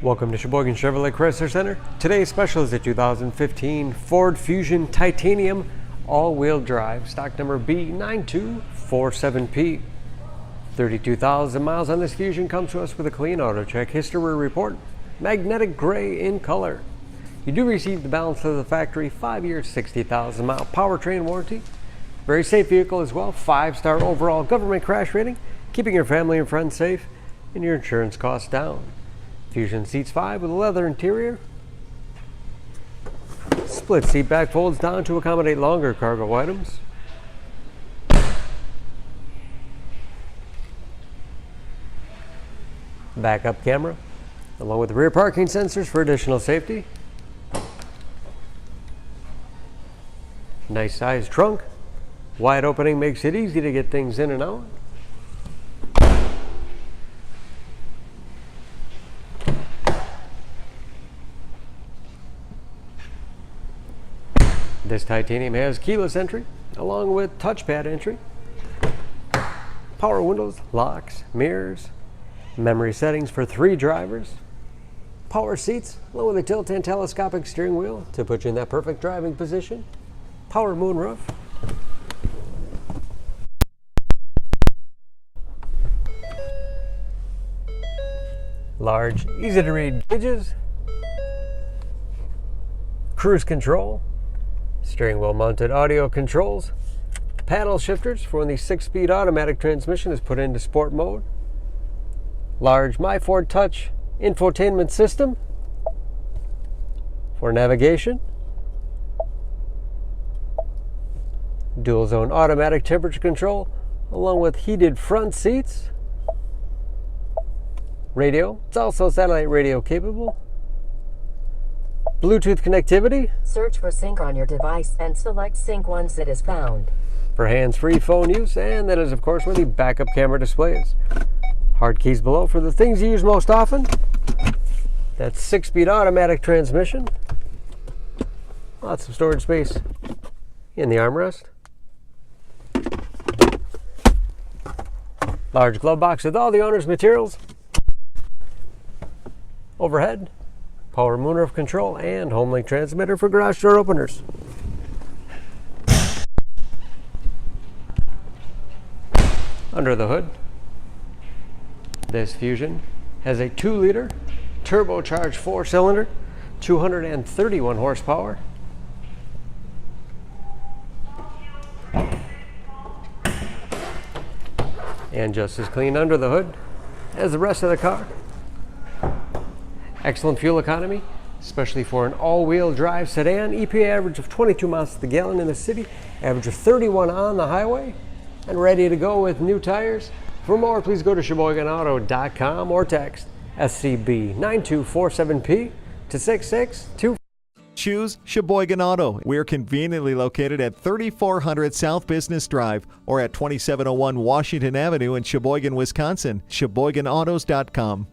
Welcome to Sheboygan Chevrolet Chrysler Center. Today's special is a 2015 Ford Fusion Titanium all-wheel drive, stock number B9247P. 32,000 miles on this Fusion, comes to us with a clean auto check history report, magnetic gray in color. You do receive the balance of the factory 5-year, 60,000 mile powertrain warranty. Very safe vehicle as well, 5-star overall government crash rating, keeping your family and friends safe and your insurance costs down. Fusion seats 5 with a leather interior. Split seat back folds down to accommodate longer cargo items. Backup camera, along with rear parking sensors for additional safety. Nice sized trunk. Wide opening makes it easy to get things in and out. This Titanium has keyless entry, along with touchpad entry. Power windows, locks, mirrors, memory settings for 3 drivers. Power seats, along with a tilt and telescopic steering wheel to put you in that perfect driving position. Power moonroof. Large, easy to read gauges. Cruise control. Steering wheel mounted audio controls. Paddle shifters for when the 6-speed automatic transmission is put into sport mode. Large My Ford Touch infotainment system for navigation. Dual zone automatic temperature control, along with heated front seats. Radio, it's also satellite radio capable. Bluetooth connectivity. Search for sync on your device and select sync once it is found. For hands-free phone use, and that is of course where the backup camera display is. Hard keys below for the things you use most often. That 6-speed automatic transmission. Lots of storage space in the armrest. Large glove box with all the owner's materials. Overhead, power moonroof control, and home link transmitter for garage door openers. Under the hood, this Fusion has a 2-liter turbocharged 4-cylinder, 231 horsepower. And just as clean under the hood as the rest of the car. Excellent fuel economy, especially for an all-wheel drive sedan. EPA average of 22 miles to the gallon in the city, average of 31 on the highway, and ready to go with new tires. For more, please go to SheboyganAuto.com or text SCB9247P to 662. Choose Sheboygan Auto. We're conveniently located at 3400 South Business Drive or at 2701 Washington Avenue in Sheboygan, Wisconsin. SheboyganAutos.com.